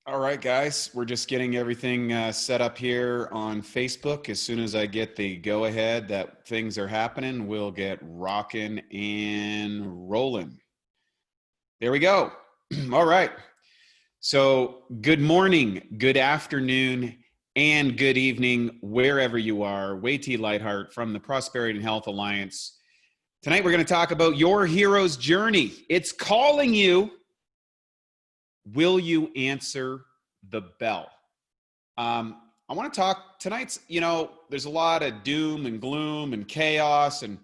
All right, guys, we're just getting everything set up here on Facebook. As soon as I get the go ahead that things are happening, we'll get rocking and rolling. There we go. All right. So, good morning, good afternoon, and good evening, wherever you are. Way-T Lightheart from the Prosperity and Health Alliance. Tonight, we're going to talk about your hero's journey. It's calling you. Will you answer the bell? I want to talk tonight's, there's a lot of doom and gloom and chaos and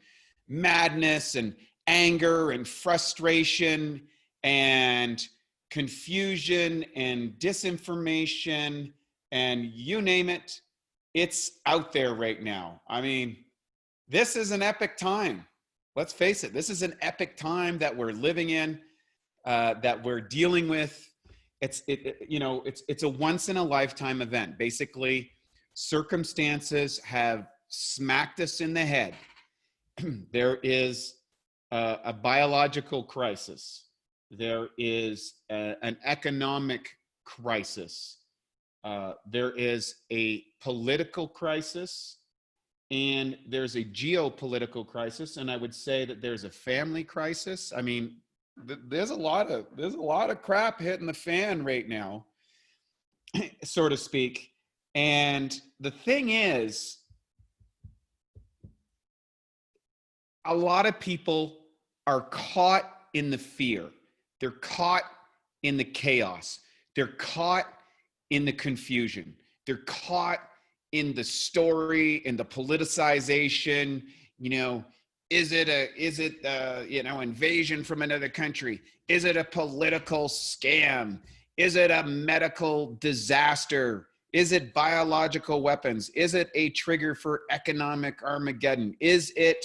madness and anger and frustration and confusion and disinformation and you name it. It's out there right now. I mean, this is an epic time. Let's face it. This is an epic time that we're living in, that we're dealing with. It's a once in a lifetime event. Basically, circumstances have smacked us in the head. There is a biological crisis. There is an economic crisis. There is a political crisis, and there's a geopolitical crisis. And I would say that there's a family crisis. I mean, there's a lot of crap hitting the fan right now, so to speak. And the thing is, a lot of people are caught in the fear. They're caught in the chaos. They're caught in the confusion. They're caught in the story, in the politicization, Is it invasion from another country? Is it a political scam? Is it a medical disaster? Is it biological weapons? Is it a trigger for economic Armageddon? Is it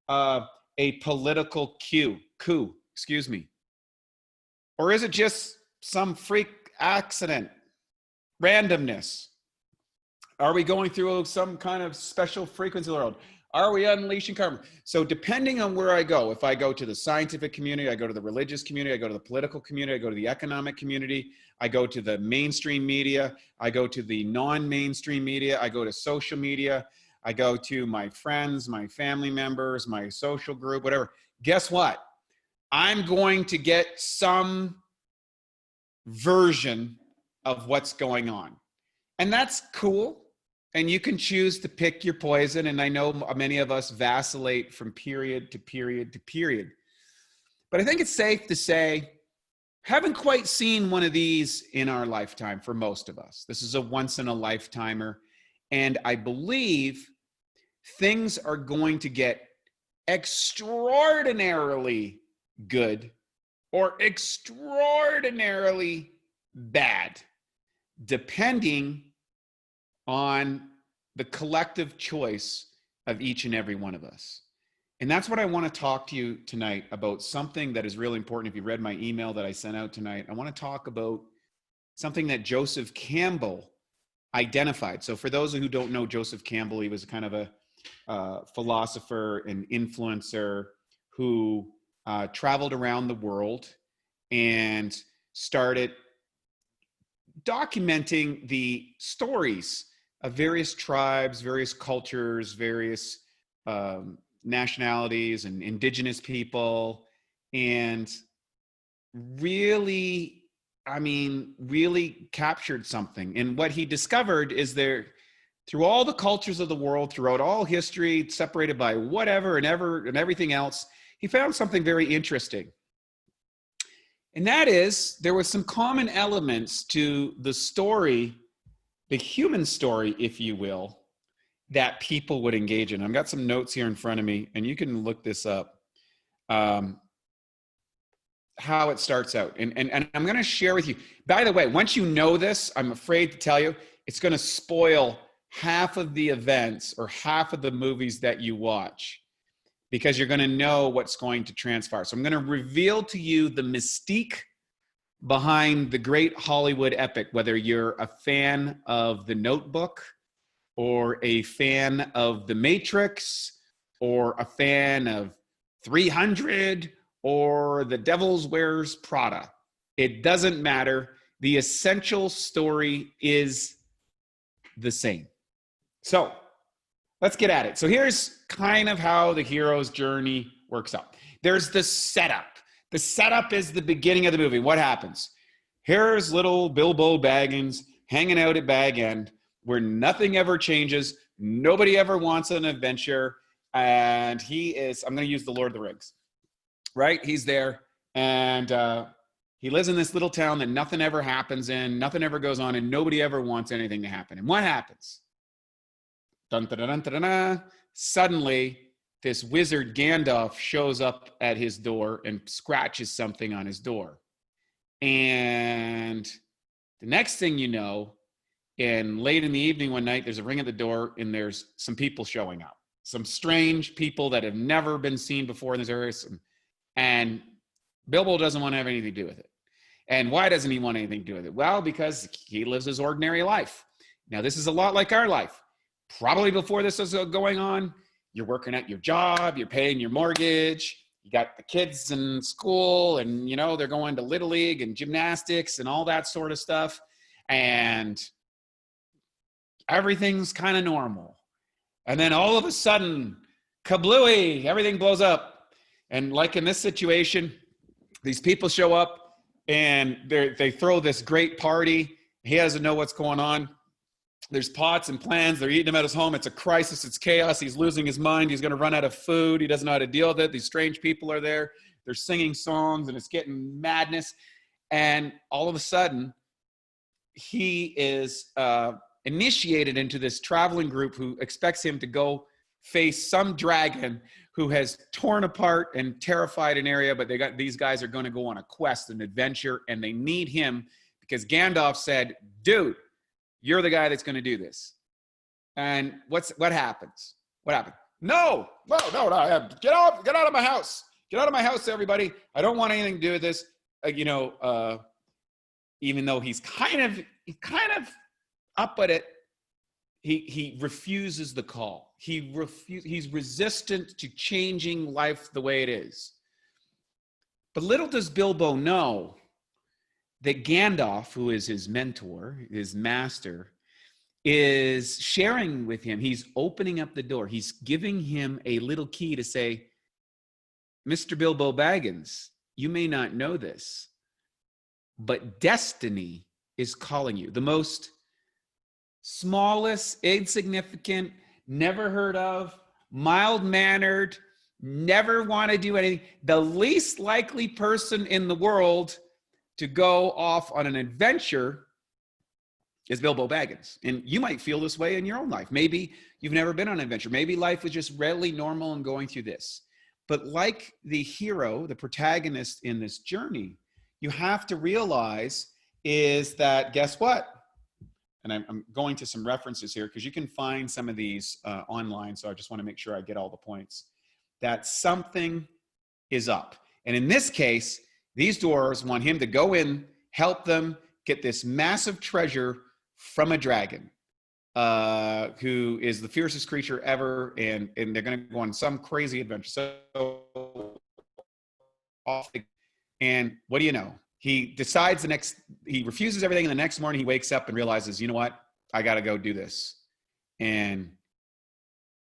a political coup? Excuse me. Or is it just some freak accident, randomness? Are we going through some kind of special frequency world? Are we unleashing karma? So depending on where I go, if I go to the scientific community, I go to the religious community, I go to the political community, I go to the economic community, I go to the mainstream media, I go to the non-mainstream media, I go to social media, I go to my friends, my family members, my social group, whatever. Guess what? I'm going to get some version of what's going on. And that's cool. And you can choose to pick your poison. And I know many of us vacillate from period to period to period. But I think it's safe to say, haven't quite seen one of these in our lifetime for most of us. This is a once in a lifetimer. And I believe things are going to get extraordinarily good or extraordinarily bad, depending on the collective choice of each and every one of us. And that's what I want to talk to you tonight about, something that is really important. If you read my email that I sent out tonight, I want to talk about something that Joseph Campbell identified. So for those who don't know Joseph Campbell, he was kind of a philosopher and influencer who traveled around the world and started documenting the stories of various tribes, various cultures, various nationalities and indigenous people, and really captured something. And what he discovered is there, through all the cultures of the world, throughout all history, separated by whatever and everything else, he found something very interesting. And that is, there were some common elements to the story, the human story, if you will, that people would engage in. I've got some notes here in front of me, and you can look this up, how it starts out. And I'm going to share with you. By the way, once you know this, I'm afraid to tell you, it's going to spoil half of the events or half of the movies that you watch, because you're going to know what's going to transpire. So I'm going to reveal to you the mystique behind the great Hollywood epic, whether you're a fan of The Notebook or a fan of The Matrix or a fan of 300 or The Devil Wears Prada. It doesn't matter. The essential story is the same. So let's get at it. So here's kind of how the hero's journey works out. There's the setup. The setup is the beginning of the movie. What happens? Here's little Bilbo Baggins hanging out at Bag End where nothing ever changes. Nobody ever wants an adventure. And he is, I'm going to use the Lord of the Rings, right? He's there and he lives in this little town that nothing ever happens in, nothing ever goes on, and nobody ever wants anything to happen. And what happens? Dun, dun, dun, dun, dun, dun. Suddenly, this wizard Gandalf shows up at his door and scratches something on his door. And the next thing you know, and late in the evening one night, there's a ring at the door and there's some people showing up. Some strange people that have never been seen before in this area. And Bilbo doesn't want to have anything to do with it. And why doesn't he want anything to do with it? Well, because he lives his ordinary life. Now, this is a lot like our life. Probably before this was going on, you're working at your job, you're paying your mortgage, you got the kids in school, and, you know, they're going to Little League and gymnastics and all that sort of stuff. And everything's kind of normal. And then all of a sudden, kablooey, everything blows up. And like in this situation, these people show up and they throw this great party. He doesn't know what's going on. There's pots and plans. They're eating him at his home. It's a crisis. It's chaos. He's losing his mind. He's going to run out of food. He doesn't know how to deal with it. These strange people are there. They're singing songs and it's getting madness. And all of a sudden, he is initiated into this traveling group who expects him to go face some dragon who has torn apart and terrified an area, but these guys are going to go on a quest, an adventure, and they need him because Gandalf said, dude, you're the guy that's going to do this. And what happens? What happened? No, get out of my house. Get out of my house, everybody. I don't want anything to do with this. Even though he's kind of up at it, he refuses the call. He's resistant to changing life the way it is. But little does Bilbo know that Gandalf, who is his mentor, his master, is sharing with him. He's opening up the door. He's giving him a little key to say, Mr. Bilbo Baggins, you may not know this, but destiny is calling you. The most smallest, insignificant, never heard of, mild-mannered, never want to do anything, the least likely person in the world to go off on an adventure is Bilbo Baggins. And you might feel this way in your own life. Maybe you've never been on an adventure. Maybe life was just really normal and going through this. But like the hero, the protagonist in this journey, you have to realize is that, guess what? And I'm going to some references here because you can find some of these online. So I just want to make sure I get all the points. That something is up. And in this case, these dwarves want him to go in, help them get this massive treasure from a dragon, who is the fiercest creature ever. And they're going to go on some crazy adventure. So off. And what do you know? He decides he refuses everything. And the next morning he wakes up and realizes, you know what? I got to go do this. And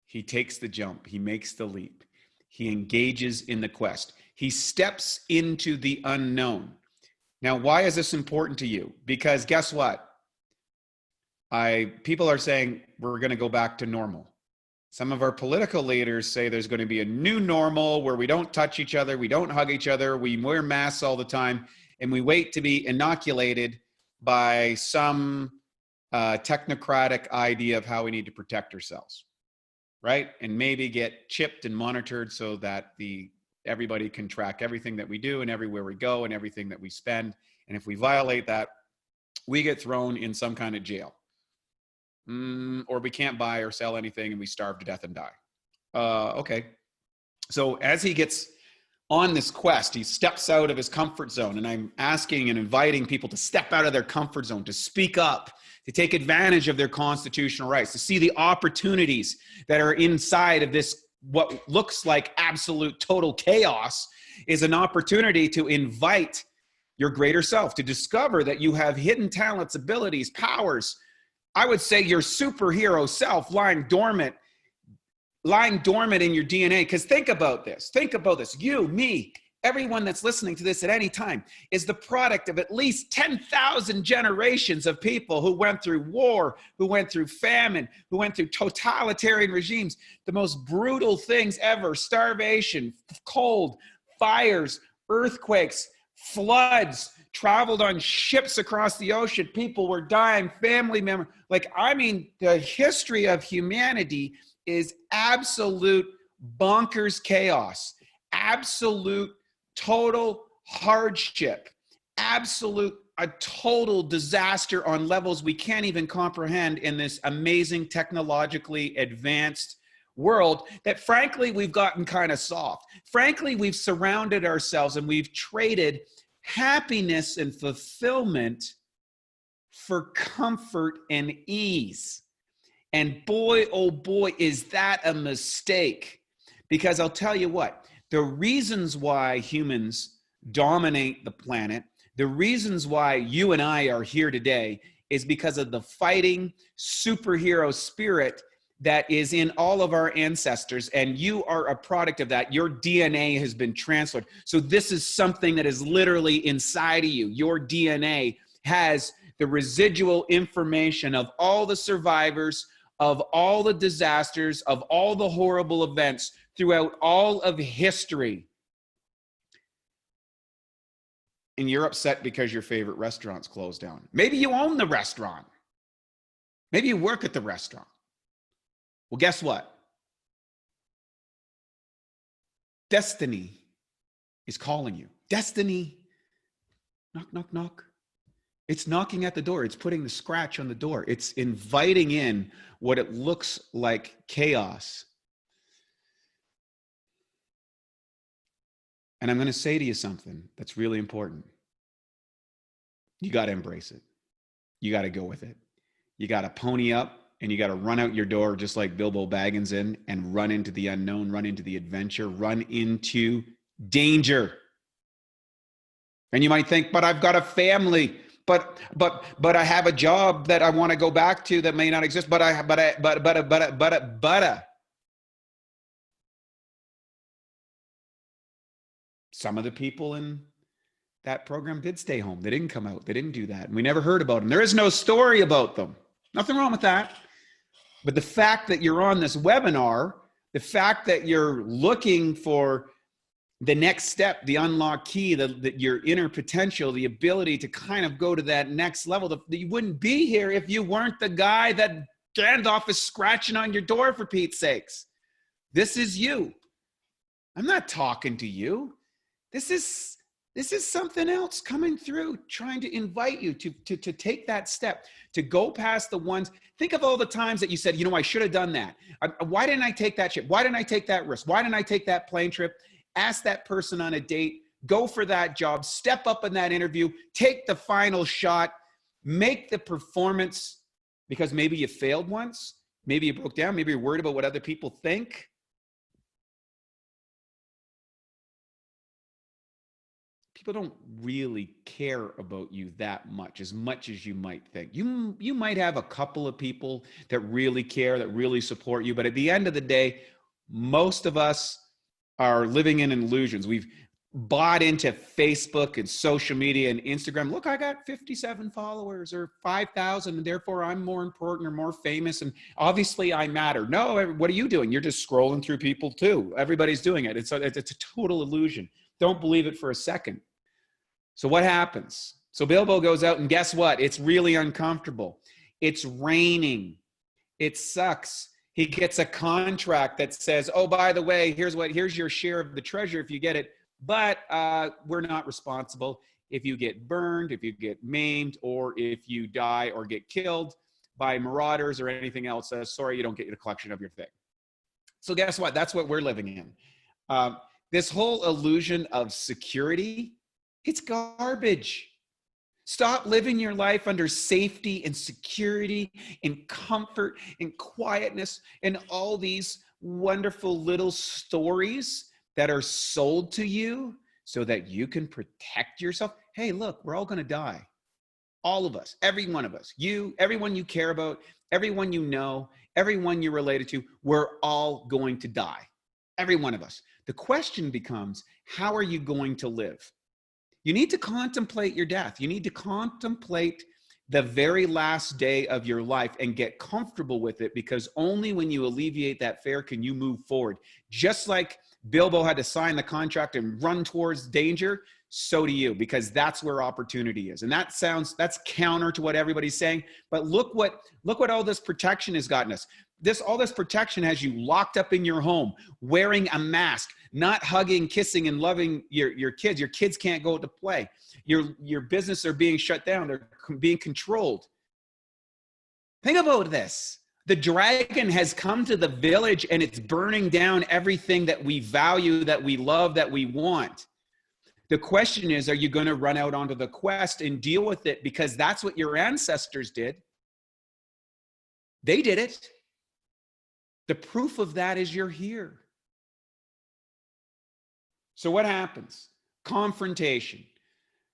he takes the jump. He makes the leap. He engages in the quest. He steps into the unknown. Now, why is this important to you? Because guess what? People are saying we're going to go back to normal. Some of our political leaders say there's going to be a new normal where we don't touch each other, we don't hug each other, we wear masks all the time, and we wait to be inoculated by some technocratic idea of how we need to protect ourselves, right? And maybe get chipped and monitored so that everybody can track everything that we do and everywhere we go and everything that we spend. And if we violate that, we get thrown in some kind of jail. Or we can't buy or sell anything and we starve to death and die. Okay. So as he gets on this quest, he steps out of his comfort zone, and I'm asking and inviting people to step out of their comfort zone, to speak up, to take advantage of their constitutional rights, to see the opportunities that are inside of this, what looks like absolute total chaos, is an opportunity to invite your greater self, to discover that you have hidden talents, abilities, powers. I would say your superhero self lying dormant in your DNA. Because think about this. You, me, everyone that's listening to this at any time is the product of at least 10,000 generations of people who went through war, who went through famine, who went through totalitarian regimes, the most brutal things ever: starvation, cold, fires, earthquakes, floods, traveled on ships across the ocean. People were dying, family members. The history of humanity is absolute bonkers chaos, absolute total hardship, a total disaster on levels we can't even comprehend in this amazing technologically advanced world that, frankly, we've gotten kind of soft. Frankly, we've surrounded ourselves and we've traded happiness and fulfillment for comfort and ease. And boy, oh boy, is that a mistake. Because I'll tell you what, the reasons why humans dominate the planet, the reasons why you and I are here today, is because of the fighting superhero spirit that is in all of our ancestors, and you are a product of that. Your DNA has been transferred. So this is something that is literally inside of you. Your DNA has the residual information of all the survivors, of all the disasters, of all the horrible events throughout all of history. And you're upset because your favorite restaurant's closed down. Maybe you own the restaurant. Maybe you work at the restaurant. Well, guess what? Destiny is calling you. Destiny, knock, knock, knock. It's knocking at the door. It's putting the scratch on the door. It's inviting in what it looks like chaos. And I'm going to say to you something that's really important. You got to embrace it. You got to go with it. You got to pony up and you got to run out your door just like Bilbo Baggins and run into the unknown, run into the adventure, run into danger. And you might think, but I've got a family. But I have a job that I want to go back to that may not exist. Some of the people in that program did stay home. They didn't come out. They didn't do that. And we never heard about them. There is no story about them. Nothing wrong with that. But the fact that you're on this webinar, the fact that you're looking for the next step, the unlock key, your inner potential, the ability to kind of go to that next level, that you wouldn't be here if you weren't the guy that Gandalf is scratching on your door, for Pete's sakes. This is you. I'm not talking to you. This is something else coming through, trying to invite you to take that step, to go past the ones. Think of all the times that you said, I should have done that. Why didn't I take that shit? Why didn't I take that risk? Why didn't I take that plane trip? Ask that person on a date, go for that job, step up in that interview, take the final shot, make the performance, because maybe you failed once, maybe you broke down, maybe you're worried about what other people think. People don't really care about you that much as you might think. You might have a couple of people that really care, that really support you, but at the end of the day, most of us are living in illusions. We've bought into Facebook and social media and Instagram. Look, I got 57 followers or 5,000, and therefore I'm more important or more famous, and obviously I matter. No, what are you doing? You're just scrolling through people too. Everybody's doing it. It's a total illusion. Don't believe it for a second. So what happens? So Bilbo goes out, and guess what? It's really uncomfortable. It's raining. It sucks. He gets a contract that says, oh, by the way, here's your share of the treasure if you get it, but we're not responsible if you get burned, if you get maimed, or if you die or get killed by marauders or anything else. Sorry, you don't get your collection of your thing. So guess what? That's what we're living in. This whole illusion of security, it's garbage. Stop living your life under safety and security and comfort and quietness and all these wonderful little stories that are sold to you so that you can protect yourself. Hey, look, we're all going to die. All of us, every one of us, you, everyone you care about, everyone you know, everyone you're related to, we're all going to die. Every one of us. The question becomes, how are you going to live? You need to contemplate your death. You need to contemplate the very last day of your life and get comfortable with it, because only when you alleviate that fear can you move forward. Just like Bilbo had to sign the contract and run towards danger, so do you, because that's where opportunity is. And that's counter to what everybody's saying. But look what all this protection has gotten us. All this protection has you locked up in your home, wearing a mask, not hugging, kissing, and loving your kids. Your kids can't go to play. Your business are being shut down. They're being controlled. Think about this. The dragon has come to the village and it's burning down everything that we value, that we love, that we want. The question is, are you going to run out onto the quest and deal with it? Because that's what your ancestors did. They did it. The proof of that is you're here. So what happens? Confrontation.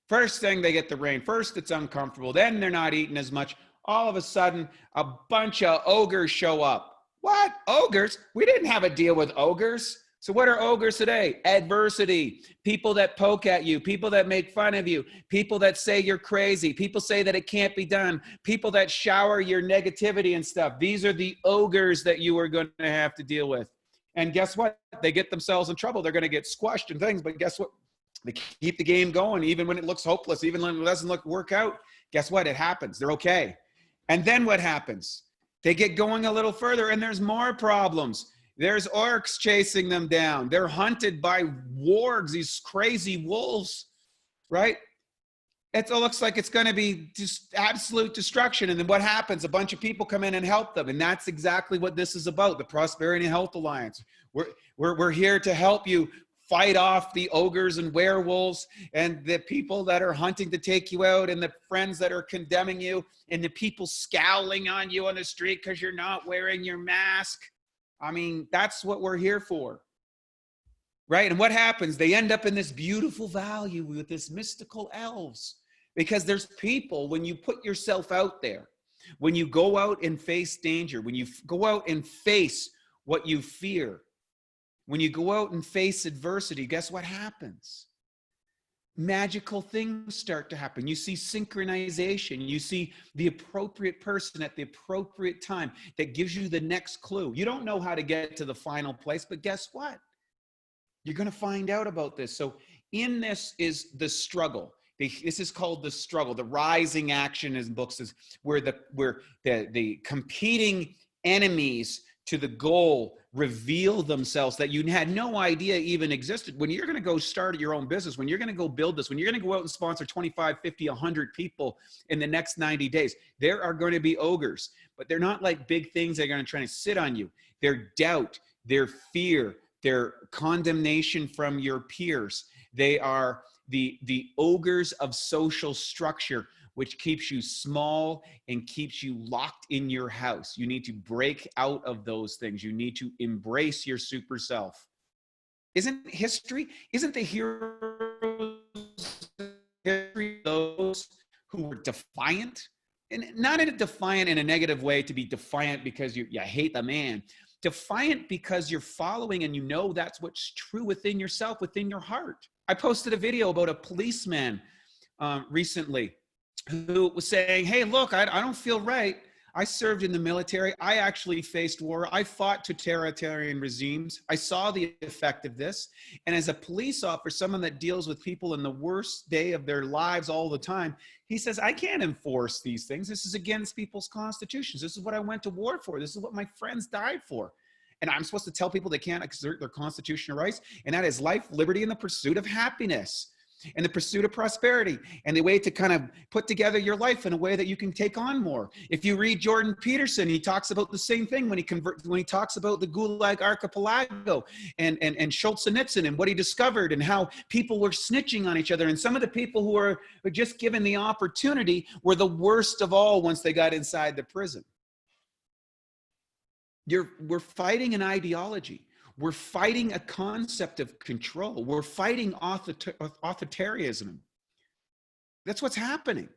First thing, they get the rain. First, it's uncomfortable. Then they're not eating as much. All of a sudden, a bunch of ogres show up. What? Ogres? We didn't have a deal with ogres. So what are ogres today? Adversity, people that poke at you, people that make fun of you, people that say you're crazy, people say that it can't be done, people that shower your negativity and stuff. These are the ogres that you are going to have to deal with. And guess what? They get themselves in trouble. They're going to get squashed and things, but guess what? They keep the game going, even when it looks hopeless, even when it doesn't work out. Guess what? It happens. They're okay. And then what happens? They get going a little further and there's more problems. There's orcs chasing them down. They're hunted by wargs, these crazy wolves, right? It looks like it's going to be just absolute destruction. And then what happens? A bunch of people come in and help them. And that's exactly what this is about, the Prosperity and Health Alliance. We're here to help you fight off the ogres and werewolves and the people that are hunting to take you out, and the friends that are condemning you, and the people scowling on you on the street because you're not wearing your mask. I mean, that's what we're here for, right? And what happens? They end up in this beautiful valley with this mystical elves, because there's people, when you put yourself out there, when you go out and face danger, when you go out and face what you fear, when you go out and face adversity, guess what happens? Magical things start to happen. You see synchronization. You see the appropriate person at the appropriate time that gives you the next clue. You don't know how to get to the final place, but guess what? You're going to find out about this. So in this is the struggle. This is called the struggle. The rising action in books is where the competing enemies to the goal reveal themselves that you had no idea even existed. When you're going to go start your own business, when you're going to go build this, when you're going to go out and sponsor 25, 50, 100 people in the next 90 days, there are going to be ogres, but they're not like big things that are going to try to sit on you. Their doubt, their fear, their condemnation from your peers. They are the ogres of social structure, which keeps you small and keeps you locked in your house. You need to break out of those things. You need to embrace your super self. Isn't the heroes history those who were defiant? And not defiant in a negative way, to be defiant because you hate the man. Defiant because you're following and you know that's what's true within yourself, within your heart. I posted a video about a policeman recently who was saying, hey, look, I don't feel right. I served in the military. I actually faced war. I fought totalitarian regimes. I saw the effect of this. And as a police officer, someone that deals with people in the worst day of their lives all the time, he says, I can't enforce these things. This is against people's constitutions. This is what I went to war for. This is what my friends died for. And I'm supposed to tell people they can't exert their constitutional rights. And that is life, liberty, and the pursuit of happiness, and the pursuit of prosperity, and the way to kind of put together your life in a way that you can take on more. If you read Jordan Peterson, he talks about the same thing when he talks about the Gulag Archipelago and Solzhenitsyn and what he discovered and how people were snitching on each other. And some of the people who were just given the opportunity were the worst of all once they got inside the prison. We're fighting an ideology. We're fighting a concept of control. We're fighting authoritarianism. That's what's happening.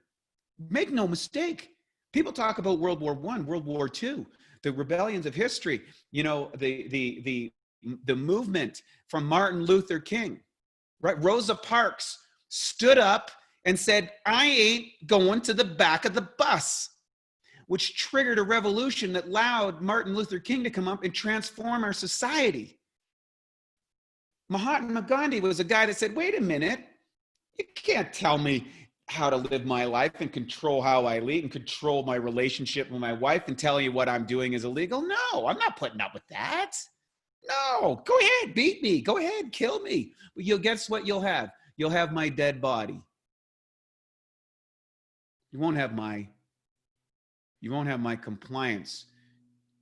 Make no mistake. People talk about World War I, World War II, the rebellions of history, you know, the movement from Martin Luther King, right? Rosa Parks stood up and said, I ain't going to the back of the bus, which triggered a revolution that allowed Martin Luther King to come up and transform our society. Mahatma Gandhi was a guy that said, wait a minute, you can't tell me how to live my life and control how I lead and control my relationship with my wife and tell you what I'm doing is illegal. No, I'm not putting up with that. No, go ahead, beat me. Go ahead, kill me. But you'll guess what you'll have? You'll have my dead body. You won't have my compliance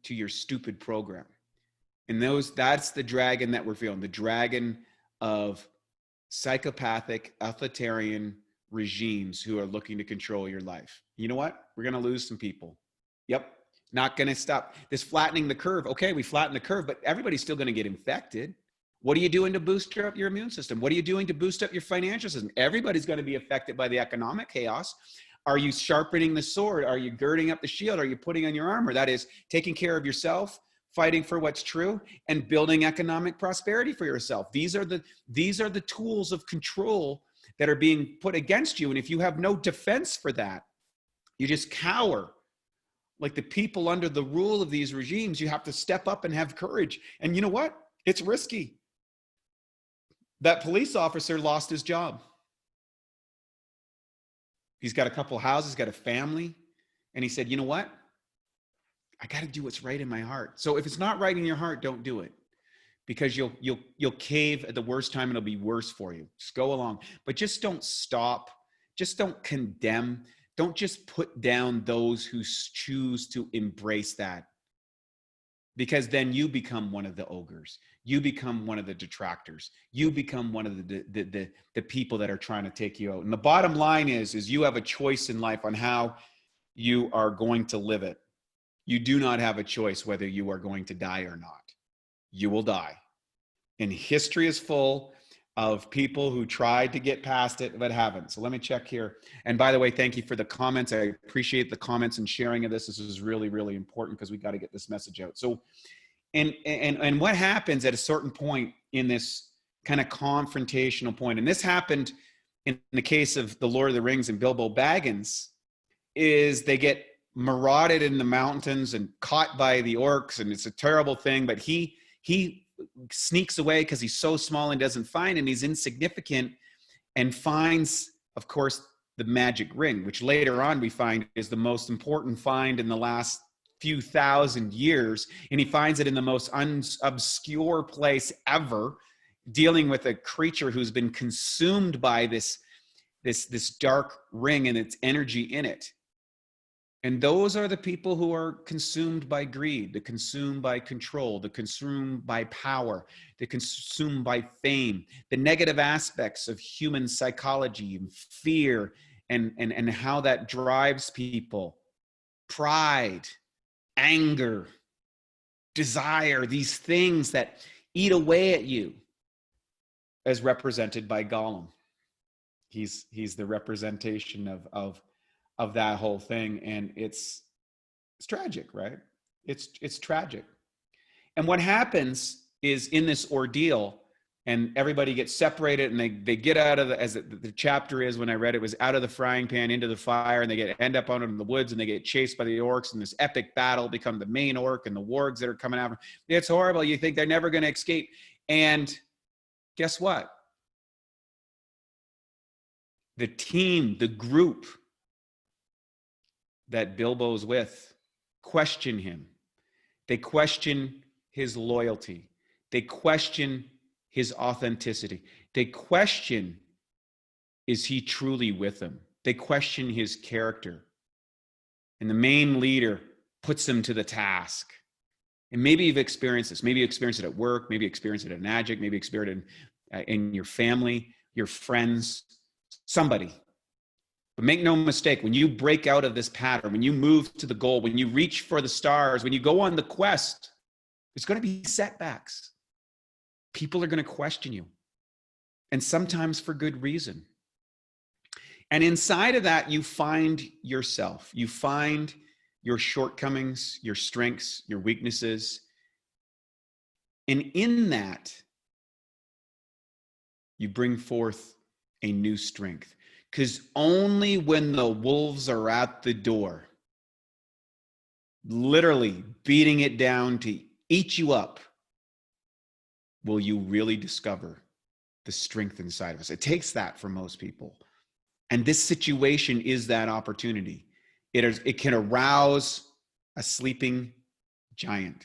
to your stupid program. And that's the dragon that we're feeling, the dragon of psychopathic, authoritarian regimes who are looking to control your life. You know what? We're going to lose some people. Yep. Not going to stop. This flattening the curve. Okay, we flatten the curve, but everybody's still going to get infected. What are you doing to boost up your immune system? What are you doing to boost up your financial system? Everybody's going to be affected by the economic chaos. Are you sharpening the sword? Are you girding up the shield? Are you putting on your armor? That is taking care of yourself, fighting for what's true, and building economic prosperity for yourself. These are the tools of control that are being put against you. And if you have no defense for that, you just cower. Like the people under the rule of these regimes, you have to step up and have courage. And you know what? It's risky. That police officer lost his job. He's got a couple houses, got a family. And he said, you know what? I got to do what's right in my heart. So if it's not right in your heart, don't do it, because you'll cave at the worst time and it'll be worse for you. Just go along, but just don't stop. Just don't condemn. Don't just put down those who choose to embrace that, because then you become one of the ogres. You become one of the detractors. You become one of the people that are trying to take you out. And the bottom line is you have a choice in life on how you are going to live it. You do not have a choice whether you are going to die or not. You will die. And history is full of people who tried to get past it but haven't. So let me check here. And by the way, thank you for the comments. I appreciate the comments and sharing of this. This is really, really important because we got to get this message out. So, and what happens at a certain point in this kind of confrontational point, and this happened in the case of the Lord of the Rings and Bilbo Baggins, is they get marauded in the mountains and caught by the orcs, and it's a terrible thing, but he sneaks away because he's so small and doesn't find, and he's insignificant, and finds, of course, the magic ring, which later on we find is the most important find in the last few thousand years. And he finds it in the most obscure place ever, dealing with a creature who's been consumed by this dark ring and its energy in it. And those are the people who are consumed by greed, they're consumed by control, they're consumed by power, they're consumed by fame, the negative aspects of human psychology and fear, and how that drives people. Pride, anger, desire, these things that eat away at you, as represented by Gollum. He's the representation of that whole thing. And it's tragic, right? It's tragic. And what happens is, in this ordeal, and everybody gets separated, and they get out of the chapter is, when I read it, was out of the frying pan into the fire, and they end up out in the woods, and they get chased by the orcs, and this epic battle become the main orc and the wargs that are coming after. It's horrible. You think they're never going to escape. And guess what? The team, the group that Bilbo's with, question him. They question his loyalty. They question his authenticity. They question, is he truly with them? They question his character. And the main leader puts them to the task. And maybe you've experienced this. Maybe you experienced it at work. Maybe you experienced it at Enagic. Maybe you experienced it in your family, your friends, somebody. But make no mistake, when you break out of this pattern, when you move to the goal, when you reach for the stars, when you go on the quest, there's going to be setbacks. People are going to question you, and sometimes for good reason. And inside of that, you find yourself. You find your shortcomings, your strengths, your weaknesses. And in that, you bring forth a new strength. Because only when the wolves are at the door, literally beating it down to eat you up, will you really discover the strength inside of us. It takes that for most people. And this situation is that opportunity. It can arouse a sleeping giant.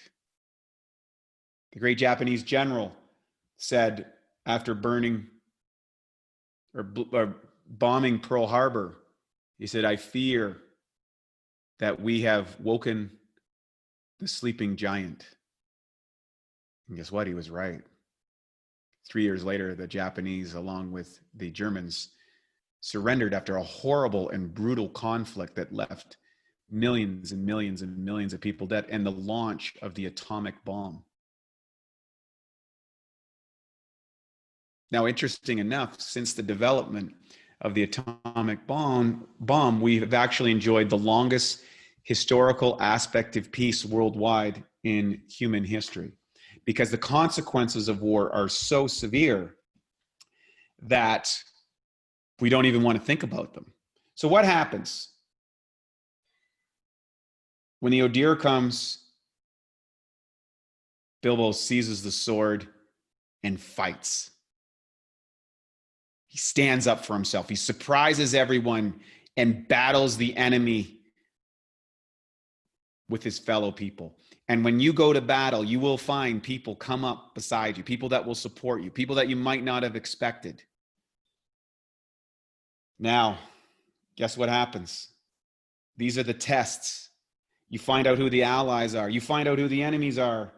The great Japanese general said after burning or bombing Pearl Harbor, he said, "I fear that we have woken the sleeping giant." And guess what? He was right. 3 years later, the Japanese, along with the Germans, surrendered after a horrible and brutal conflict that left millions and millions and millions of people dead, and the launch of the atomic bomb. Now, interesting enough, since the development of the atomic bomb, we have actually enjoyed the longest historical aspect of peace worldwide in human history, because the consequences of war are so severe that we don't even want to think about them. So what happens? When the Odir comes, Bilbo seizes the sword and fights. He stands up for himself. He surprises everyone and battles the enemy with his fellow people. And when you go to battle, you will find people come up beside you, people that will support you, people that you might not have expected. Now, guess what happens? These are the tests. You find out who the allies are. You find out who the enemies are.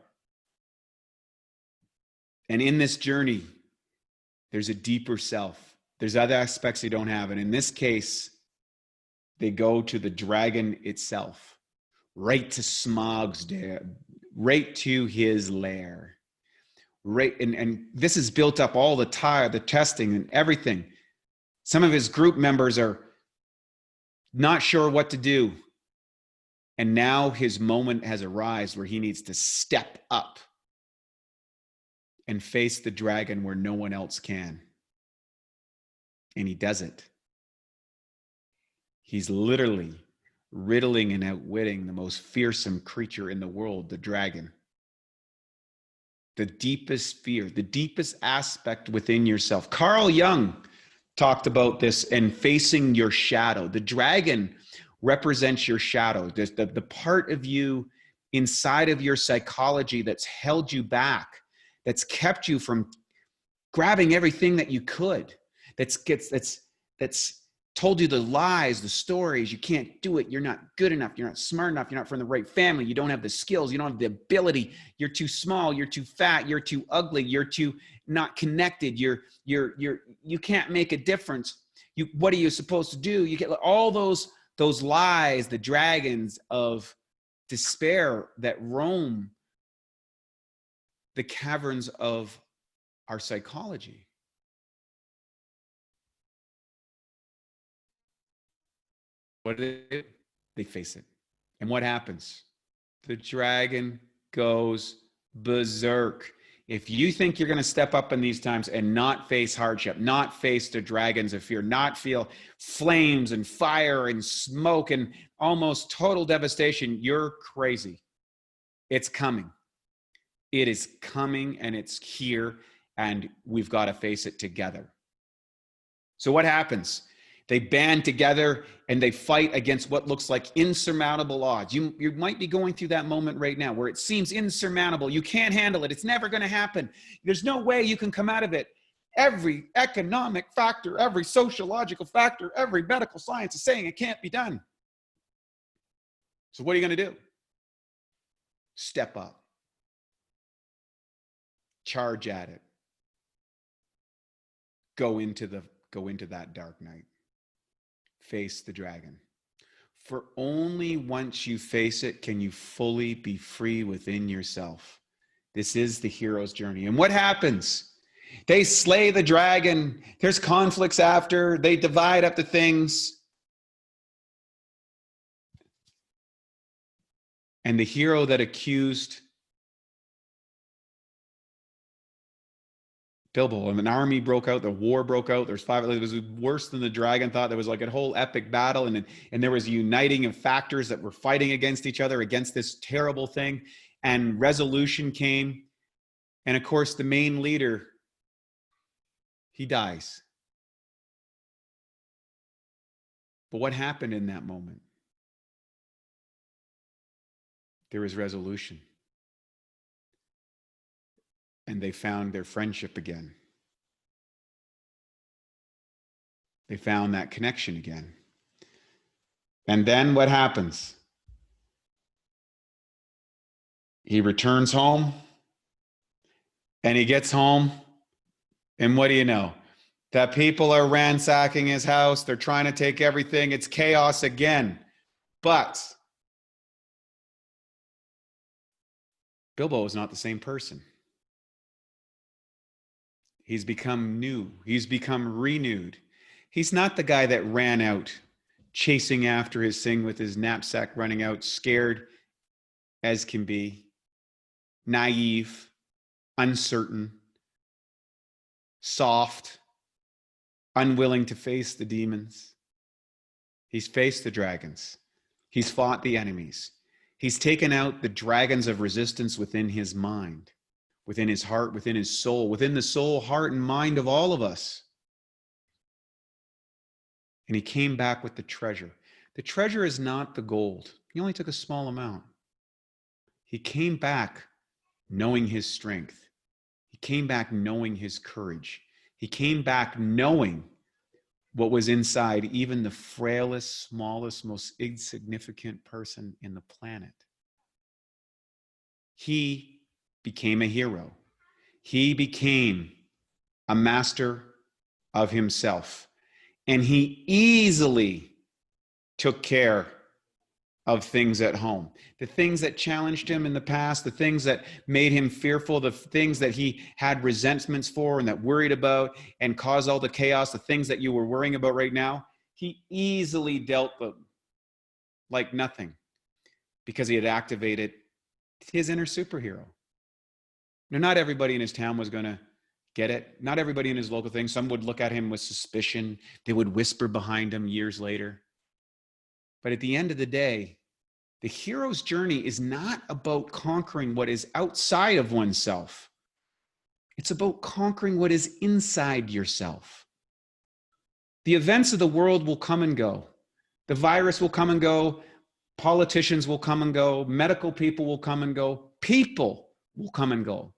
And in this journey, there's a deeper self. There's other aspects they don't have. And in this case, they go to the dragon itself, right to Smaug's right to his lair. Right, and this is built up all the time, the testing and everything. Some of his group members are not sure what to do. And now his moment has arisen where he needs to step up and face the dragon where no one else can. And he does it. He's literally riddling and outwitting the most fearsome creature in the world, the dragon. The deepest fear, the deepest aspect within yourself. Carl Jung talked about this and facing your shadow. The dragon represents your shadow, the part of you inside of your psychology that's held you back, that's kept you from grabbing everything that you could, that's told you the lies, the stories, you can't do it, you're not good enough, you're not smart enough, you're not from the right family, you don't have the skills, you don't have the ability, you're too small, you're too fat, you're too ugly, you're too not connected, you can't make a difference. What are you supposed to do? You get all those lies, the dragons of despair that roam the caverns of our psychology. What do they do? They face it. And what happens? The dragon goes berserk. If you think you're going to step up in these times and not face hardship, not face the dragons of fear, not feel flames and fire and smoke and almost total devastation, you're crazy. It's coming. It is coming and it's here, and we've got to face it together. So what happens? They band together and they fight against what looks like insurmountable odds. You might be going through that moment right now where it seems insurmountable. You can't handle it. It's never going to happen. There's no way you can come out of it. Every economic factor, every sociological factor, every medical science is saying it can't be done. So what are you going to do? Step up. Charge at it. Go into that dark night. Face the dragon. For only once you face it can you fully be free within yourself. This is the hero's journey. And what happens? They slay the dragon. There's conflicts after. They divide up the things. And the hero that accused Bilbo, and an army broke out, the war broke out. There's five, it was worse than the dragon thought. There was like a whole epic battle, and there was uniting of factors that were fighting against each other, against this terrible thing. And resolution came. And of course, the main leader, he dies. But what happened in that moment? There was resolution. And they found their friendship again. They found that connection again. And then what happens? He returns home. And he gets home. And what do you know? That people are ransacking his house. They're trying to take everything. It's chaos again. But Bilbo is not the same person. He's become new. He's become renewed. He's not the guy that ran out, chasing after his thing with his knapsack, running out, scared as can be, naive, uncertain, soft, unwilling to face the demons. He's faced the dragons. He's fought the enemies. He's taken out the dragons of resistance within his mind, within his heart, within his soul, within the soul, heart, and mind of all of us. And he came back with the treasure. The treasure is not the gold. He only took a small amount. He came back knowing his strength. He came back knowing his courage. He came back knowing what was inside even the frailest, smallest, most insignificant person in the planet. He became a hero. He became a master of himself. And he easily took care of things at home. The things that challenged him in the past, the things that made him fearful, the things that he had resentments for and that worried about and caused all the chaos, the things that you were worrying about right now, he easily dealt them like nothing because he had activated his inner superhero. Now, not everybody in his town was going to get it. Not everybody in his local thing. Some would look at him with suspicion. They would whisper behind him years later. But at the end of the day, the hero's journey is not about conquering what is outside of oneself. It's about conquering what is inside yourself. The events of the world will come and go. The virus will come and go. Politicians will come and go. Medical people will come and go. People will come and go.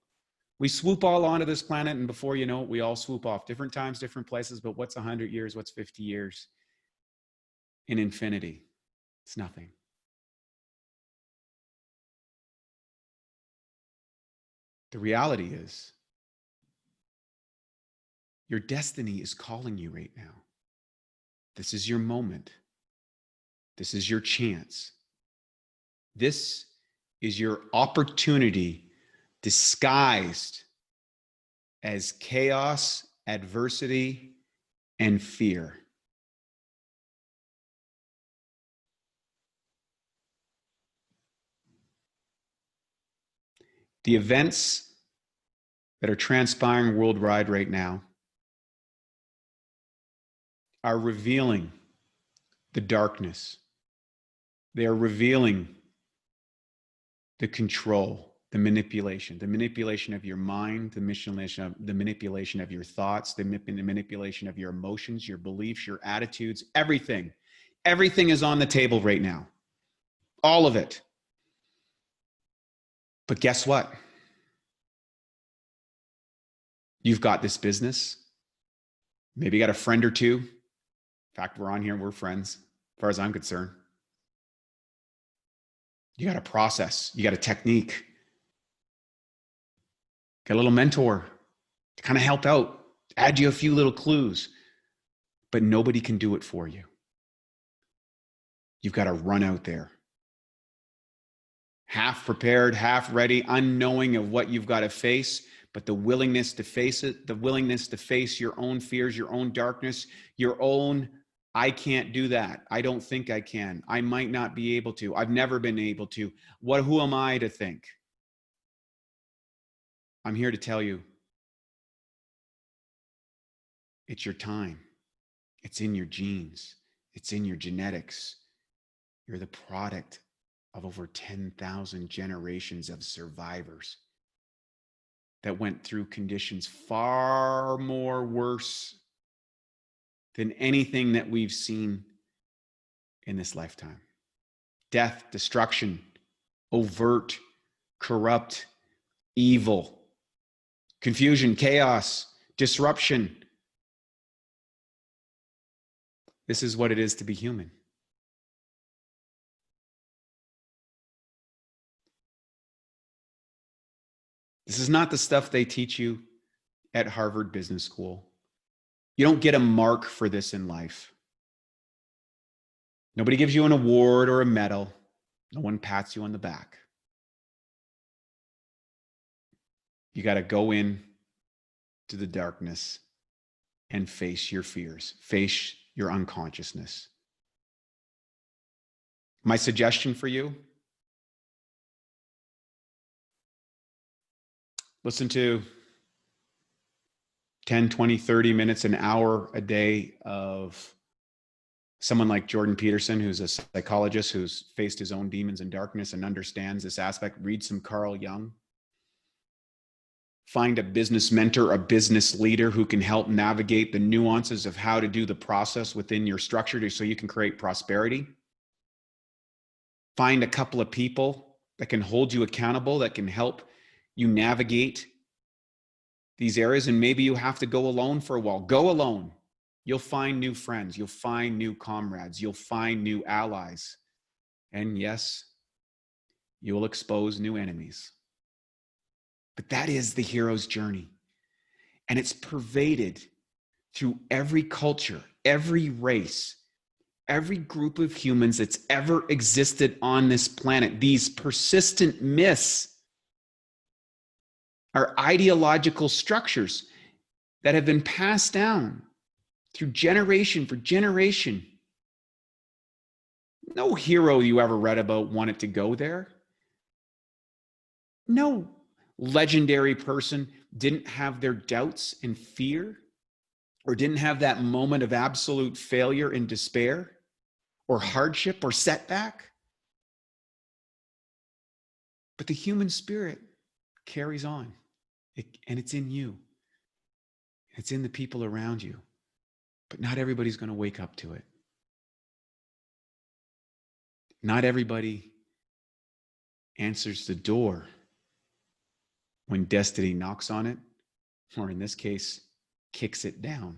We swoop all onto this planet, and before you know it, we all swoop off. Different times, different places, but what's 100 years? What's 50 years? In infinity. It's nothing. The reality is, your destiny is calling you right now. This is your moment. This is your chance. This is your opportunity disguised as chaos, adversity, and fear. The events that are transpiring worldwide right now are revealing the darkness. They are revealing the control, the manipulation of your mind, the manipulation of your thoughts, the manipulation of your emotions, your beliefs, your attitudes, everything. Everything is on the table right now. All of it. But guess what? You've got this business. Maybe you got a friend or two. In fact, we're on here, we're friends, as far as I'm concerned. You got a process, you got a technique, got a little mentor to kind of help out, add you a few little clues, but nobody can do it for you. You've got to run out there, half prepared, half ready, unknowing of what you've got to face, but the willingness to face it, the willingness to face your own fears, your own darkness, your own, I can't do that. I don't think I can. I might not be able to. I've never been able to. Who am I to think? I'm here to tell you, it's your time. It's in your genes. It's in your genetics. You're the product of over 10,000 generations of survivors that went through conditions far more worse than anything that we've seen in this lifetime. Death, destruction, overt, corrupt, evil, confusion, chaos, disruption. This is what it is to be human. This is not the stuff they teach you at Harvard Business School. You don't get a mark for this in life. Nobody gives you an award or a medal. No one pats you on the back. You got to go in to the darkness and face your fears, face your unconsciousness. My suggestion for you, listen to 10, 20, 30 minutes, an hour a day of someone like Jordan Peterson, who's a psychologist who's faced his own demons and darkness and understands this aspect. Read some Carl Jung. Find a business mentor, a business leader who can help navigate the nuances of how to do the process within your structure so you can create prosperity. Find a couple of people that can hold you accountable, that can help you navigate these areas. And maybe you have to go alone for a while. Go alone. You'll find new friends. You'll find new comrades. You'll find new allies. And yes, you'll expose new enemies. But that is the hero's journey. And it's pervaded through every culture, every race, every group of humans that's ever existed on this planet. These persistent myths are ideological structures that have been passed down through generation for generation. No hero you ever read about wanted to go there. No legendary person didn't have their doubts and fear, or didn't have that moment of absolute failure and despair, or hardship or setback. But the human spirit carries on, and it's in you. It's in the people around you. But not everybody's going to wake up to it. Not everybody answers the door when destiny knocks on it, or in this case, kicks it down.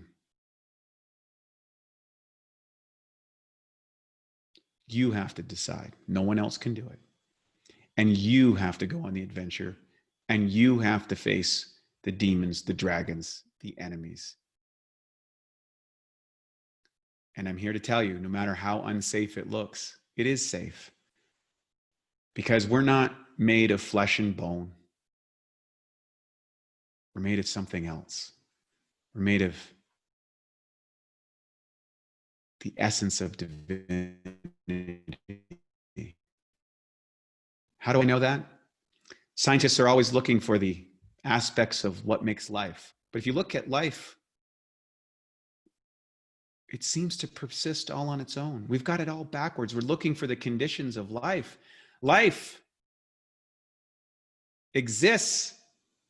You have to decide. No one else can do it. And you have to go on the adventure, and you have to face the demons, the dragons, the enemies. And I'm here to tell you, no matter how unsafe it looks, it is safe. Because we're not made of flesh and bone. We're made of something else. We're made of the essence of divinity. How do I know that? Scientists are always looking for the aspects of what makes life. But if you look at life, it seems to persist all on its own. We've got it all backwards. We're looking for the conditions of life. Life exists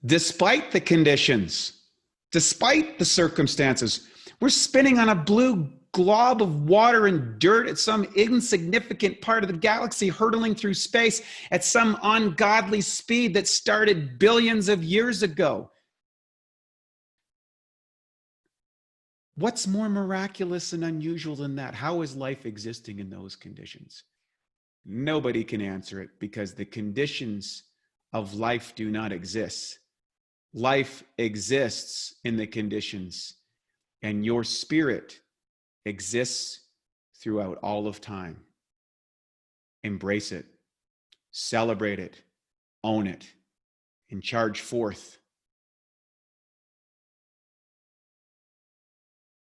despite the conditions, despite the circumstances. We're spinning on a blue glob of water and dirt at some insignificant part of the galaxy, hurtling through space at some ungodly speed that started billions of years ago. What's more miraculous and unusual than that? How is life existing in those conditions? Nobody can answer it, because the conditions of life do not exist. Life exists in the conditions, and your spirit exists throughout all of time. Embrace it, celebrate it, own it, and charge forth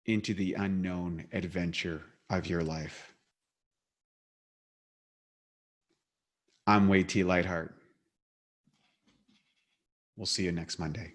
into the unknown adventure of your life. I'm Wade T. Lightheart. We'll see you next Monday.